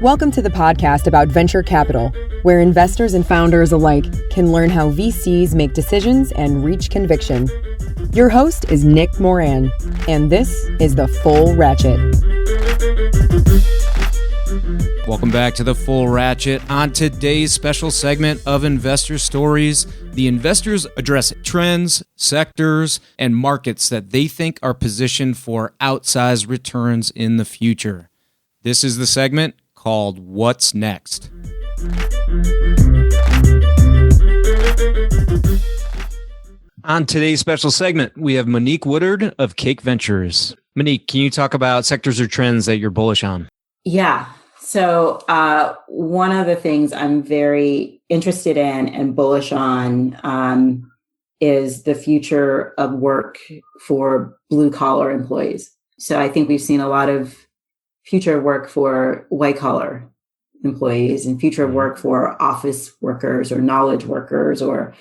Welcome to the podcast about venture capital, where investors and founders alike can learn how VCs make decisions and reach conviction. Your host is Nick Moran, and this is The Full Ratchet. Welcome back to The Full Ratchet. On today's special segment of Investor Stories, the investors address trends, sectors, and markets that they think are positioned for outsized returns in the future. This is the segment called What's Next? On today's special segment, we have Monique Woodard of Cake Ventures. Monique, can you talk about sectors or trends that you're bullish on? Yeah. So one of the things I'm very interested in and bullish on is the future of work for blue collar employees. So I think we've seen a lot of future work for white collar employees and future work for office workers or knowledge workers or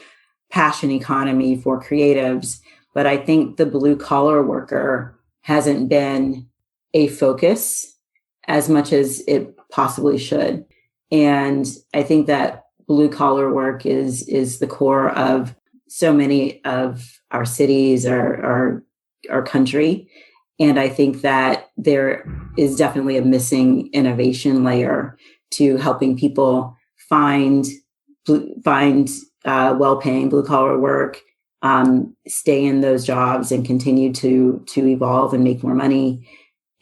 passion economy for creatives. But I think the blue collar worker hasn't been a focus as much as it possibly should. And I think that blue collar work is the core of so many of our cities, our country. And I think that there is definitely a missing innovation layer to helping people find well-paying blue-collar work, stay in those jobs and continue to evolve and make more money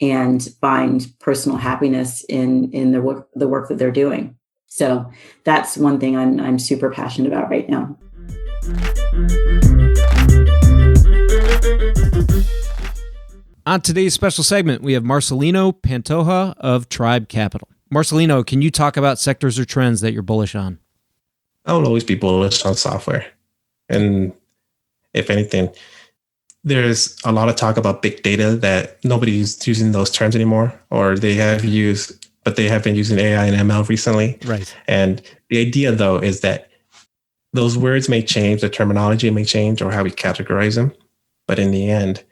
and find personal happiness in the work that they're doing. So that's one thing I'm super passionate about right now. On today's special segment, we have Marcelino Pantoja of Tribe Capital. Marcelino, can you talk about sectors or trends that you're bullish on? I will always be bullish on software. And if anything, there's a lot of talk about big data that nobody's using those terms anymore, or they have been using AI and ML recently. Right. And the idea, though, is that those words may change, the terminology may change, or how we categorize them. But in the end,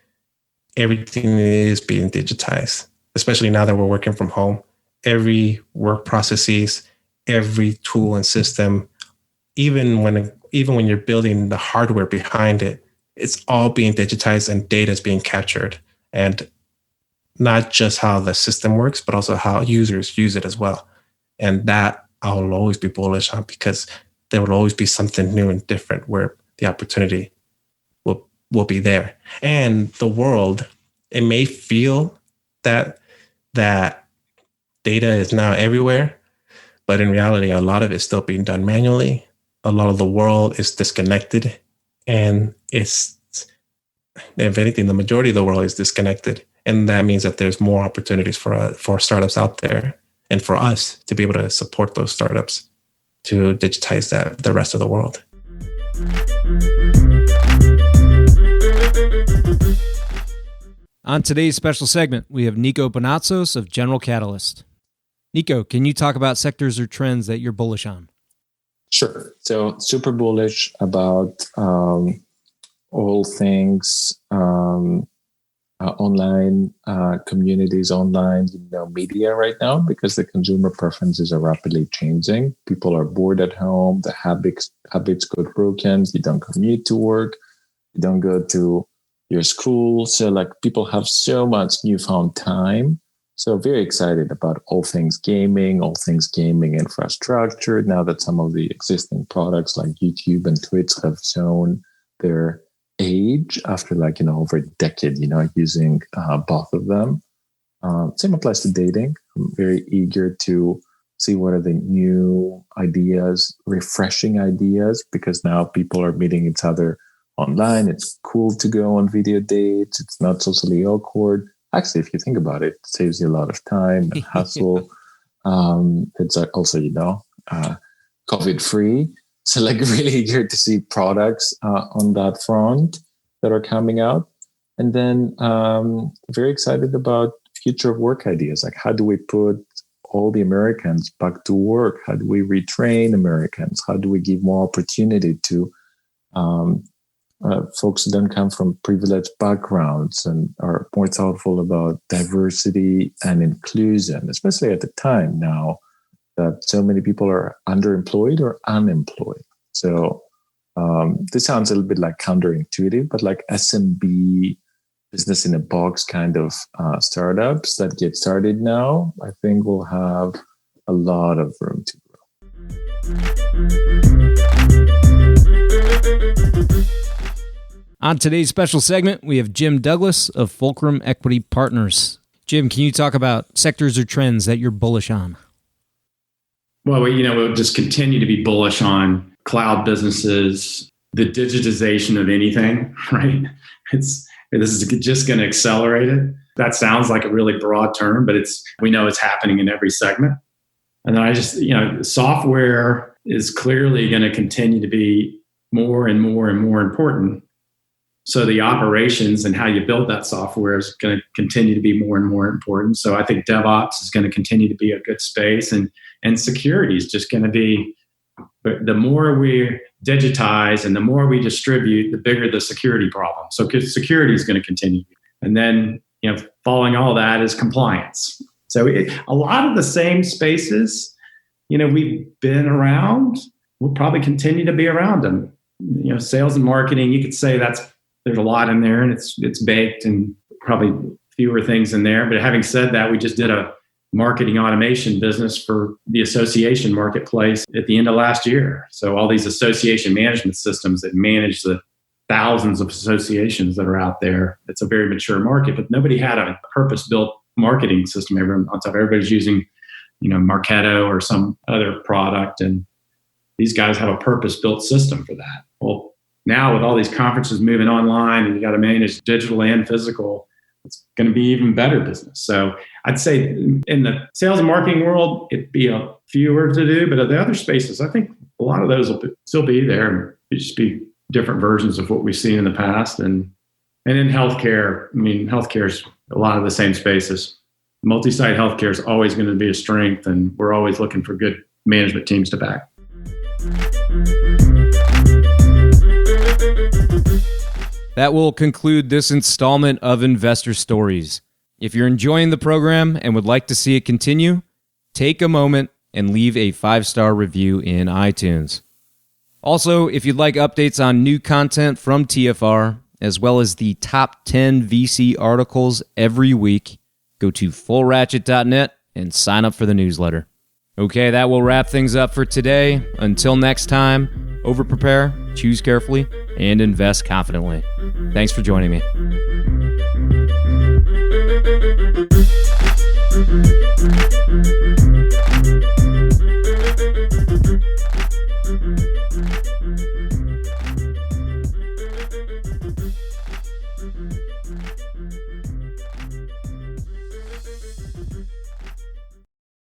everything is being digitized, especially now that we're working from home. Every work processes, every tool and system, even when you're building the hardware behind it, it's all being digitized and data is being captured. And not just how the system works, but also how users use it as well. And that I will always be bullish on, because there will always be something new and different where the opportunity will be there. And the world, it may feel that data is now everywhere, but in reality, a lot of it's still being done manually. A lot of the world is disconnected, and if anything, the majority of the world is disconnected. And that means that there's more opportunities for startups out there, and for us to be able to support those startups to digitize the rest of the world. On today's special segment, we have Nico Bonatsos of General Catalyst. Nico, can you talk about sectors or trends that you're bullish on? Sure. So super bullish about all things online communities, online media right now, because the consumer preferences are rapidly changing. People are bored at home. The habits got broken. You don't commute to work. You don't go to your school. So people have so much newfound time. So very excited about all things gaming infrastructure. Now that some of the existing products like YouTube and Twitch have shown their age after over a decade, using both of them. Same applies to dating. I'm very eager to see what are the new ideas, refreshing ideas, because now people are meeting each other online. It's cool to go on video dates. It's not socially awkward. Actually, if you think about it, it saves you a lot of time and hassle. It's also, COVID-free. So really eager to see products on that front that are coming out. And then very excited about future of work ideas. How do we put all the Americans back to work? How do we retrain Americans? How do we give more opportunity to folks who don't come from privileged backgrounds and are more thoughtful about diversity and inclusion, especially at the time now that so many people are underemployed or unemployed. So this sounds a little bit like counterintuitive, but like SMB, business in a box kind of startups that get started now, I think will have a lot of room to grow. On today's special segment, we have Jim Douglas of Fulcrum Equity Partners. Jim, can you talk about sectors or trends that you're bullish on? Well, we'll just continue to be bullish on cloud businesses, the digitization of anything, right? This is just going to accelerate it. That sounds like a really broad term, but we know it's happening in every segment. And then software is clearly going to continue to be more and more and more important. So the operations and how you build that software is going to continue to be more and more important. So I think DevOps is going to continue to be a good space, and security is just going to be, the more we digitize and the more we distribute, the bigger the security problem. So security is going to continue. And then, following all that is compliance. So a lot of the same spaces, we've been around, we'll probably continue to be around them. Sales and marketing, you could say there's a lot in there and it's baked and probably fewer things in there. But having said that, we just did a marketing automation business for the association marketplace at the end of last year. So all these association management systems that manage the thousands of associations that are out there, it's a very mature market, but nobody had a purpose-built marketing system. Everybody's using, Marketo or some other product, and these guys have a purpose-built system for that. Well, now with all these conferences moving online and you got to manage digital and physical, it's going to be even better business. So I'd say in the sales and marketing world, it'd be a fewer to do, but at the other spaces, I think a lot of those will still be there and it'll just be different versions of what we've seen in the past. And in healthcare, healthcare is a lot of the same spaces. Multi-site healthcare is always going to be a strength, and we're always looking for good management teams to back. That will conclude this installment of Investor Stories. If you're enjoying the program and would like to see it continue, take a moment and leave a 5-star review in iTunes. Also, if you'd like updates on new content from TFR, as well as the top 10 VC articles every week, go to fullratchet.net and sign up for the newsletter. Okay, that will wrap things up for today. Until next time, over-prepare, choose carefully, and invest confidently. Thanks for joining me.